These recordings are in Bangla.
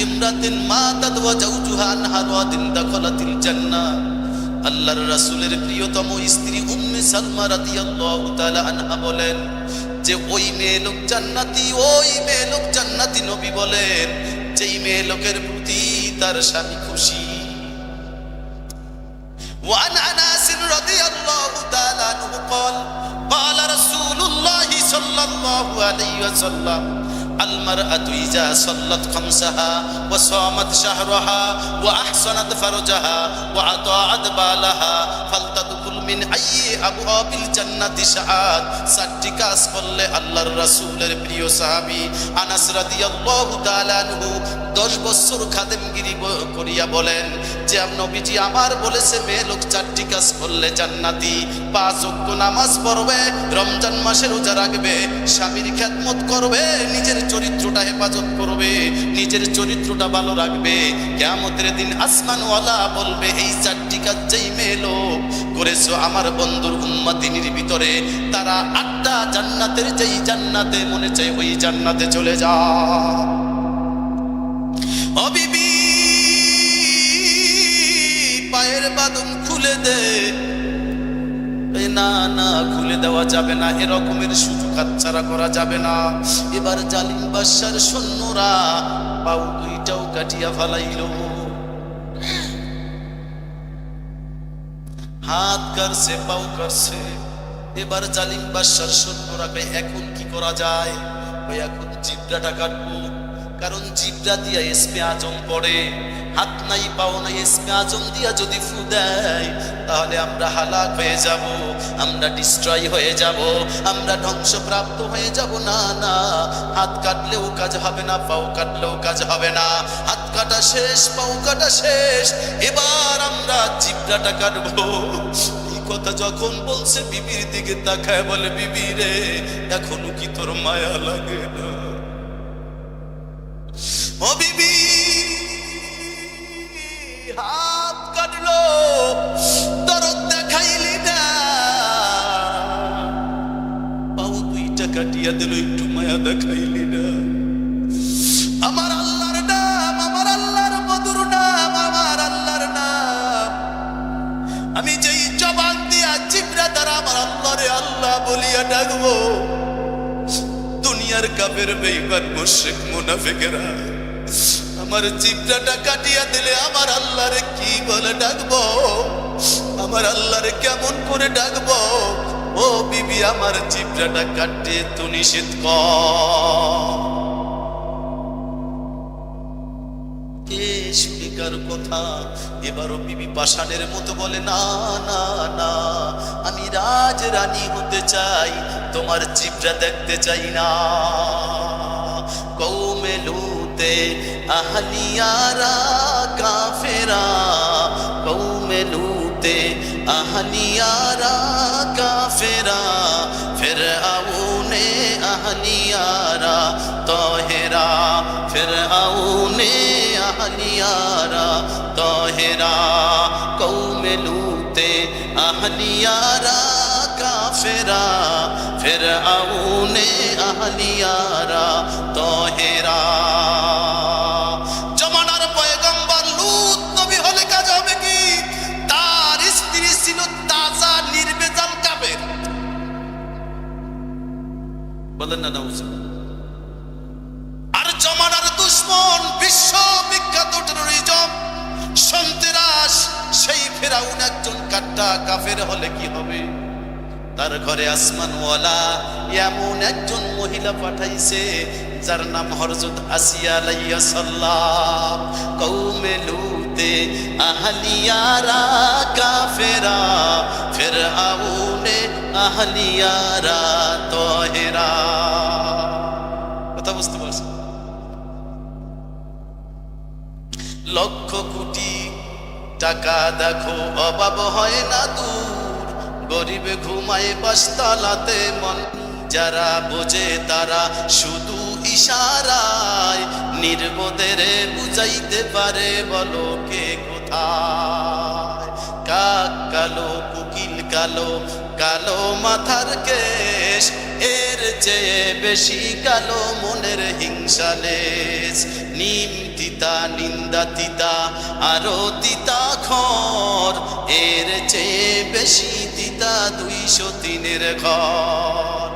ইমরাতিন মাতাত ওয়া জাওজুহা আনহা রাদিন দাখালাতিল জান্নাহ। আল্লাহর রাসূলের প্রিয়তম স্ত্রী উম্মে সালমা রাদিয়াল্লাহু তাআলা আনহা বলেন যে ওই মেয়ে লোক জান্নাতি, ওই মেয়ে লোক জান্নাতি। নবী বলেন যেই মেয়ে লোকের প্রতি তার স্বামী খুশি। وعن أنس رضي الله تعالى عنه قال قال رسول الله صلى الله عليه وسلم المرأة إذا صلت خمسها وصامت شهرها وأحسنت فرجها وأطاعت بالها فلتدخل من أي أبواب الجنة شاءت। চারটি কাজ করলে আল্লাহর রাসূলের প্রিয় সাহাবী আনাস রাদিয়াল্লাহু তাআলা আনহু 10 বছর খাদেমগিরি করিয়া বলেন যে নবীজি আমার বলেছে মেয়ে লোক চারটি কাজ করলে জান্নাতি। 5 ওয়াক্ত নামাজ পড়বে, রমজান মাসে রোজা রাখবে, স্বামীর খেদমত করবে, নিজের চরিত্রটা হেফাজত করবে, নিজের চরিত্রটা ভালো রাখবে। কিয়ামতের দিন আসমানওয়ালা বলবে এই চারটি কাজ যেই মেয়ে লোক করেছো আমার বন্ধুর উম্মতির ভিতরে, তারা 8টা জান্নাতের যেই জান্নাতে মনে চাই ওই জান্নাতে চলে যা। ও বিবি পায়ের বাদন খুলে দে। না না, খুলে দেওয়া যাবে না, এরকমের সুযোগ হাতছাড়া করা যাবে না। এবার জালিম বাদশার সৈন্যরা পাও দুইটাও কাটিয়া ফেলাইল, হাত কাটছে, পাও কাটছে। এবার জালিম বাদশার সৈন্যরা এখন কি করা যায়? এখন জিব্রাটা কাটবো, কারণ জিব্রা দিয়া ইসমে আজম পড়ে। হাত নাই পাও নাই, ইসমে আজম দিয়া যদি ফু দেয় তাহলে আমরা হালাক হয়ে যাব, আমরা ডিস্ট্রয় হয়ে যাব, আমরা ধ্বংসপ্রাপ্ত হয়ে যাব। না না, হাত কাটলেও কাজ হবে না, পাও কাটলেও কাজ হবে না। হাত কাটা শেষ, পাও কাটা শেষ, এবার আমরা জিব্রাটা কাটবো। এই কথা যখন বলছে বিবির দিকে তাকায় বলে বিবি রে এখনো কি তোর মায়া লাগে না? ও বিবি হাত কাটলো, দরদ দেখাইলি না, পাও দুইটা কাটিয়া দিল, একটু মায়া দেখাইলি না? আমার আল্লাহর নাম, আমার আল্লাহর মধুর নাম, আমার আল্লাহর নাম আমি যেই জবান দিয়া জিব্রা দ্বারা আমার আল্লাহরে আল্লাহ বলিয়া ডাকবো, দুনিয়ার কাফের বেঈমান মুশরিক মুনাফিকেরা আমার জিব্রাটা কাটিয়া দিলে আমার আল্লাহরে কি বলে ডাকবো? আমার আল্লাহরে কেমন করে ডাকবো? ও বিবি আমার জিব্রাটা কাটতে তো নিষেধ কর। শুনিকার কথা এবারও বিবি পাষাণের মতো বলে না না না, আমি রাজ রানী হতে চাই, তোমার জিব্রা দেখতে চাই না। কওমে লুতে আহলিয়ারা কাফেরা, কওমে লুতে আহলিয়ারা কাফেরা, ফিরআউনে আহলিয়ারা তাহেরা, ফিরআউনে আহলিয়ারা তাহেরা। কওমে লুতে আহলিয়ারা কাফেরা, ফিরআউনে আহলিয়ারা তাহেরা। জমানার পয়গম্বর লূত নবী হলে কাজ হবে কি? তার স্ত্রী ছিল তাজা নির্বেজাল কাফের। বলেন না নাউজুবিল্লাহ। আর জমানার দুশমন বিশ্ব বিখ্যাত টেররিজম সন্ত্রাস সেই ফেরাউন একজন কাট্টা কাফের হলে কি হবে? তার ঘরে আসমানওয়ালা এমন একজন মহিলা পাঠাইছে যার নাম হযরত আসিয়া আলাইহিস সালাম। কওমে লুতে আহলিয়ারা কাফেরা, ফিরআউনে আহলিয়ারা তাহেরা। কথা বুঝতে পারছেন? লক্ষ কোটি টাকা দেখো অভাব হয় না দূর, গরিবে ঘুমায় পাঁচতলাতে মন, যারা বোঝে তারা শুধু ইশারায় নির্বোধের বুঝাইতে পারে। বলো কে কোথায়? কাক কালো, কোকিল কালো, কালো মাথার কেশ, এর চেয়ে বেশি কালো মনের হিংসালেশ। নিম তিতা নিন্দা তিতা আরো তিতা খর, এর চেয়ে বেশি তিতা 203-এর ঘর।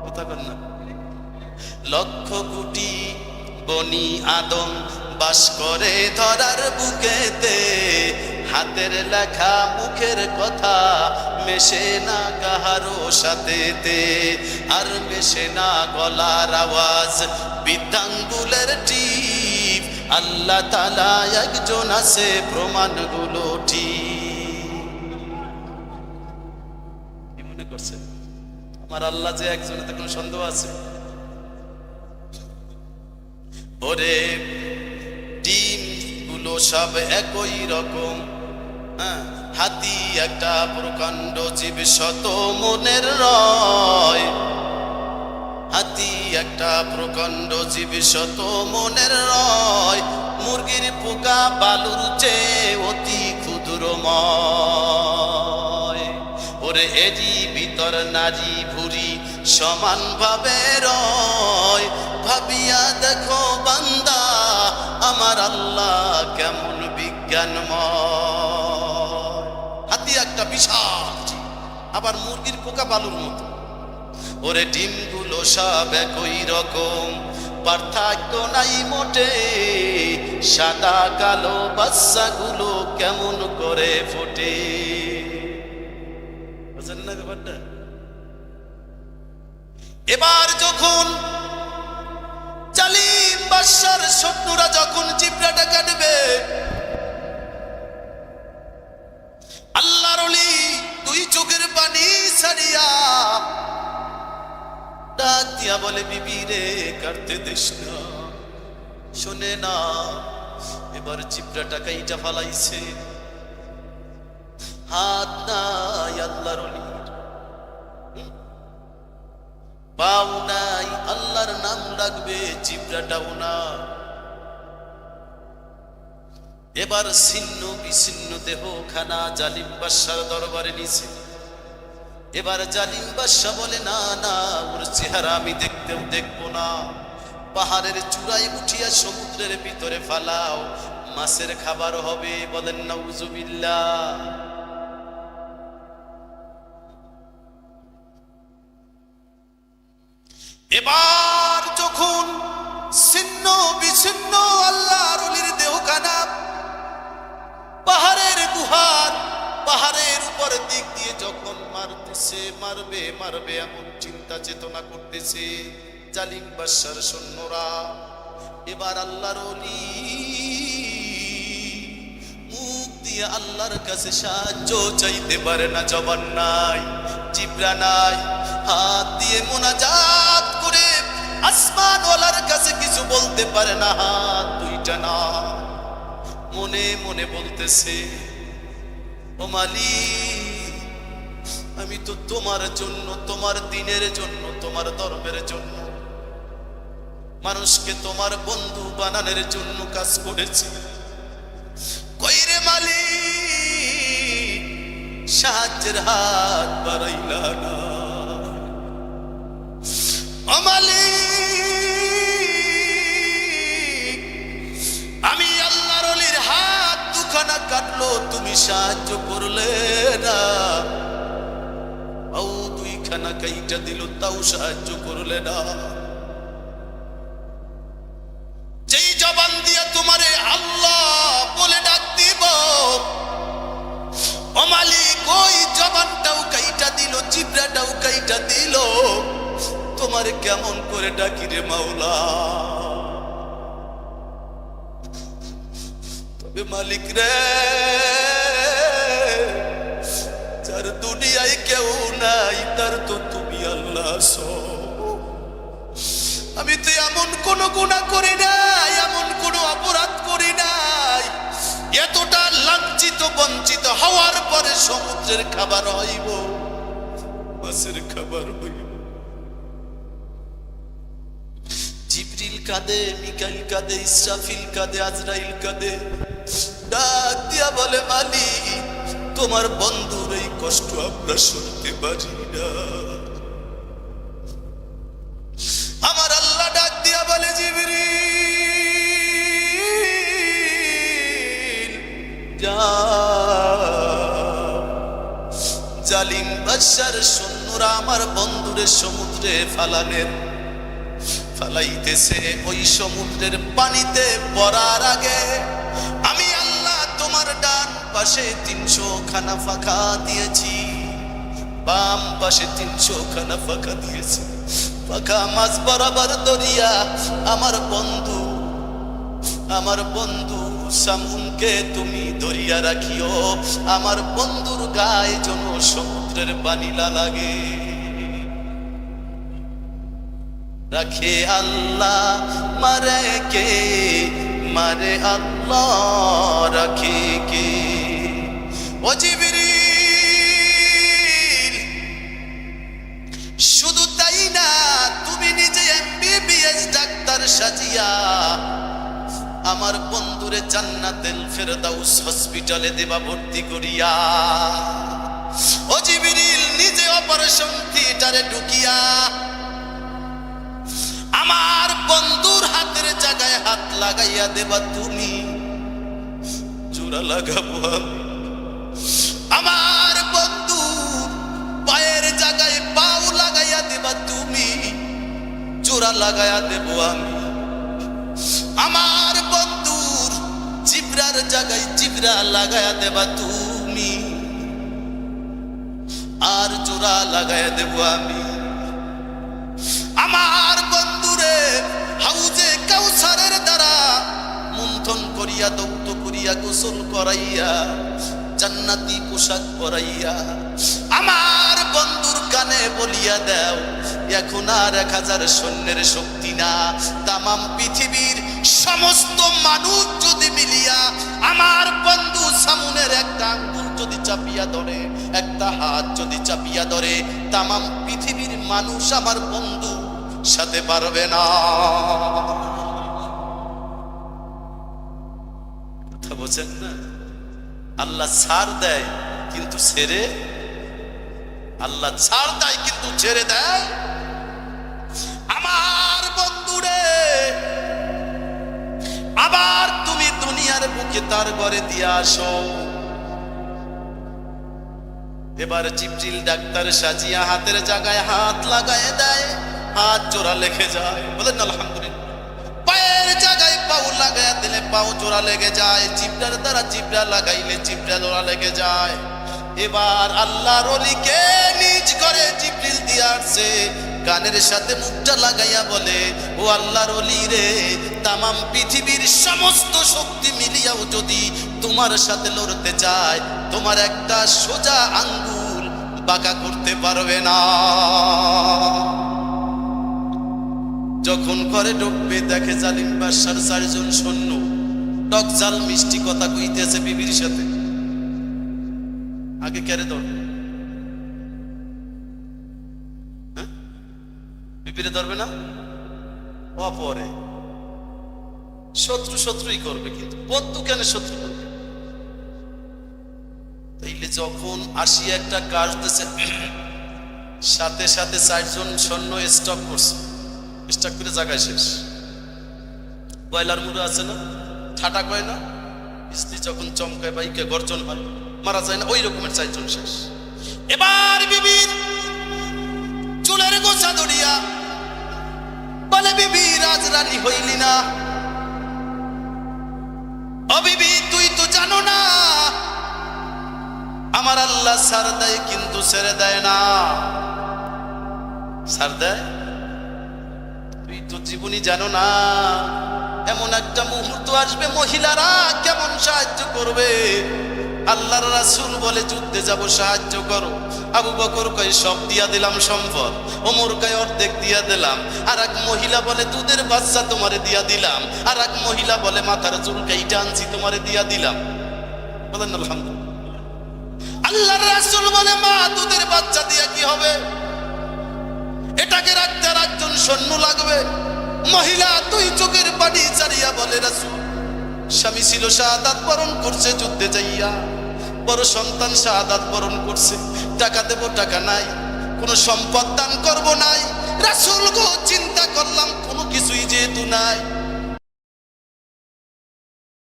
কথা কন না? লক্ষ কোটি বনি আদম বাস করে ধরার বুকেতে, হাতের লেখা মুখের কথা মেশে না কাহারো সাথেতে, আর মেশে না গলার আওয়াজ বৃদ্ধাঙ্গুলের টিপ। আল্লাহ তাআলা একজন আছে, প্রমাণগুলো ঠিক। কি মনে করছেন আমার আল্লাহ যে একজন, এতে কোনো সন্দেহ আছে? ওরে ডিম গুলো সব একই রকম, হাতি একটা প্রকাণ্ড জীব, শত মনের রয়। হাতি একটা প্রকাণ্ড জীব, শত মনের রয়। মুরগির পোকা বালুর চেয়ে অতি ক্ষুদ্রময়। ওরে এরই ভিতর নারী ভুরি সমান ভাবে রয়। ভাবিয়া দেখো বান্দা, আমার আল্লাহ কেমন বিজ্ঞানময়। হাতি একটা বিশাল জীব, আবার মুরগির পোকা বালুর মতো। ওরে ডিমগুলো সব একই রকম, পার্থক্য নাই মোটে। সাদা কালো বাচ্চাগুলো কেমন করে ফোটে। বুঝলেন না ব্যাপারটা? এবার যখন জালিম বাদশার শত্রুরা যখন জিব্রাটা কাটবে, আল্লাহর ওলি 2 চোখের পানি ছাড়িয়া ডাক দিয়া বলে, বিবি রে কাটতে দিস না। শোনে না, এবার জিব্রাটা কাইটা ফালাইছে। হাত নাই আল্লাহর ওলির, পাও নাই, আল্লাহর নাম লাগবে, জিব্রাটাও না। এবার ছিন্ন বিচ্ছিন্ন দেহ খানা জালিম বাদশার দরবারে নিছে। এবার জালিম বাদশা বলে, না না, ওর চেহারা আমি দেখতেও দেখবো না। পাহাড়ের চূড়ায় উঠিয়া সমুদ্রের ভিতরে ফালাও, মাছের খাবার হবে। বলেন নাউজুবিল্লাহ। এবার যখন ছিন্ন বিচ্ছিন্ন আল্লাহর ওলির দেহখানা পাহাড়ের গুহার পাহাড়ের উপর দিক দিয়ে যখন মারতেছে, মারবে মারবে এমন চিন্তা চেতনা করতেছে জালিম বাদশার সৈন্যরা। এবার আল্লাহর ওলি মুখ দিয়ে আল্লাহর কাছে সাহায্য চাইতে পারে না, জবান নাই, জিব্রা নাই। হাত দিয়ে মুনাজাত করে আসমানওয়ালার কাছে কিছু বলতে পারে না, হাত দুইটা না। মনে মনে বলতেছে, ও মালিক, আমি তো তোমার জন্য, তোমার দ্বীনের জন্য, তোমার ধর্মের জন্য, মানুষকে তোমার বন্ধু বানানোর জন্য কাজ করেছি। কইরে মালিক, সাহায্যের হাত বাড়াইলা না। ও মালিক, আমি আল্লাহর ওলির হাত দুখানা কাটলো, তুমি সাহায্য করলে না। ও 2খানা কাইটা দিল, তাও সাহায্য করলে না। যেই জবান দিয়ে তোমারে আল্লাহ বলে ডাক দিব, ও মালিক ওই জবানটাও কাইটা দিল, জিব্রাটাও কাইটা দিল। তোমারে কেমন করে ডাকি রে মাওলা। তবে মালিক রে, যার দুনিয়ায় কেউ নাই, তার তো তুমি আল্লাহ আছো। আমি তো এমন কোন গুনাহ করি নাই, এমন কোন অপরাধ করি নাই, এতটা লাঞ্ছিত বঞ্চিত হওয়ার পরে সমুদ্রের খাবার হইব, মাছের খাবার হইব। জিবরিল কাঁদে, মিকাইল কাঁদে, ইসরাফিল কাঁদে, আজরাইল কাঁদে। ডাক দিয়া বলে, মালিক, তোমার বন্ধুর এই কষ্ট আমরা শুনতে পারি না। আমার আল্লাহ ডাক দিয়া বলে, জিবরিল জালিম বাদশার সৈন্যরা আমার বন্ধুরে সমুদ্রে ফালাইতেছে। ওই সমুদ্রের পানিতে পড়ার আগে আমি আল্লাহ তোমার ডান পাশে 300 খানা ফাঁকা দিয়েছি, বাম পাশে 300 খানা ফাঁকা দিয়েছি। ফাঁকা মাছ বরাবর দরিয়া আমার বন্ধু সামুনকে তুমি ধরিয়া রাখিও, আমার বন্ধুর গায়ে যেন সমুদ্রের পানি না লাগে। রাখে আল্লাহ মারে আল্লাহ রাখে কে? ও জিবরিল, শুধু তাই না, তুমি নিজে MBBS ডাক্তার সাজিয়া আমার বন্ধুরে জান্নাতুল ফেরদাউস হসপিটালে দেবা ভর্তি করিয়া। ও জিবরিল, নিজে অপারেশন থিয়েটারে ঢুকিয়া আমার বন্ধুর হাতের জায়গায় হাত লাগাইয়া দেবা তুমি, জোড়া লাগাবো আমি। আমার বন্ধুর পায়ের জায়গায় পাও লাগাইয়া দেবা তুমি, জোড়া লাগাইয়া দেব আমি। আমার বন্ধুর জিব্রার জায়গায় জিব্রা লাগাইয়া দেবা তুমি, আর জোড়া লাগাইয়া দেব আমি। আমার বন্ধুরে হাউজে কাউসারের দ্বারা মন্থন করিয়া দৌত করিয়া গোসল করাইয়া জান্নাতি পোশাক পরাইয়া আমার বন্ধুর কানে বলিয়া দাও, এখন আর 1000 সৈন্যের শক্তি না, তামাম পৃথিবীর সমস্ত মানুষ যদি মিলিয়া আমার বন্ধু সামুনের একটা আঙ্গুল যদি চাপিয়া ধরে, একটা হাত যদি চাপিয়া ধরে, তামাম পৃথিবীর মানুষ আমার বন্ধু সাথে পারবে না। কথা বলছেন না? আল্লাহ ছাড় দেয় কিন্তু ছেড়ে দেয় আমার বন্ধুরে। আবার তুমি দুনিয়ার বুকে তার ঘরে দিয়ে আসো। এবার জিবরিল ডাক্তার সাজিয়া হাতের জায়গায় হাত লাগায় দেয়, হাত জোড়া লেগে যায়। বলেন আলহামদুলিল্লাহ। পায়ের জায়গায় পাও লাগায় দিলে পাও জোড়া লেগে যায়, জিব্রার দ্বারা জিব্রা লাগাইলে জিব্রা জোড়া লেগে যায়। এবার আল্লাহর ওলিকে নিজ করে জিবরিল দিয়ে আসছে, কানের সাথে মুখটা লাগাইয়া বলে, ও আল্লাহর ওলি রে, তামাম পৃথিবীর সমস্ত শক্তি মিলিয়াও যদি তোমার সাথে লড়তে চায়, তোমার একটা সোজা আঙ্গুল বাঁকা করতে পারবে না। যখন ঘরে ঢুকবে দেখে জালিম বাদশার 4 জন সৈন্য টকঝাল মিষ্টি কথা কইতেছে বিবির সাথে। আগে কেড়ে ধরবে, বিবিরে ধরবে না, অপরে শত্রুই করবে, কিন্তু বন্ধু কেন শত্রু করবে? তাইলে যখন আসিয়া একটা কাজ দিতেছে, সাথে সাথে 4 জন সৈন্য স্টপ করছে, স্টক করে জায়গায় শেষ। বয়লার মুড়ে আছে না, ঠাটা কয় না, স্ত্রী যখন চমকায় বাইকে গর্জন হয়, মারা যায় না, ওই রকমের 4 জন শেষ। এবার বিবির চুলের গোছা ধরিয়া বলে, বিবি রাজরানী হইলি না? ও বিবি, তুই তো জানো না আমার আল্লাহ ছাড় দেয় কিন্তু ছেড়ে দেয় না। ছাড় দেয়? তুই তো জীবনী জানো না, এমন একটা মুহূর্ত আসবে মহিলারা কেমন সাহায্য করবে। আল্লাহর রাসূল বলে, যুদ্ধে যাব সাহায্য করো। আবু বকর কয়, সব দিয়া দিলাম সম্পদ। ওমর কয়, অর্ধেক দিয়া দিলাম। আর এক মহিলা বলে, দুধের বাচ্চা তোমারে দিয়া দিলাম। আর এক মহিলা বলে, মাথার চুল কাইটা আনছি তোমারে দিয়া দিলাম। বলেন আলহামদুলিল্লাহ। আল্লাহর রাসূল বলে, মা দুধের বাচ্চা দিয়া কি হবে? এটাকে রাখতে আর একজন সৈন্য লাগবে। মহিলা তুই চোখের পানি ছাড়িয়া বলে, রাসূল স্বামী ছিল শাহাদাত বরণ করছে যুদ্ধে যাইয়া, বড় সন্তান শাহাদাত বরণ করছে, টাকা দেব টাকা নাই, কোনো সম্পদ দান করব নাই। রাসূল গো চিন্তা করলাম কোনো কিছুই যেহেতু নাই,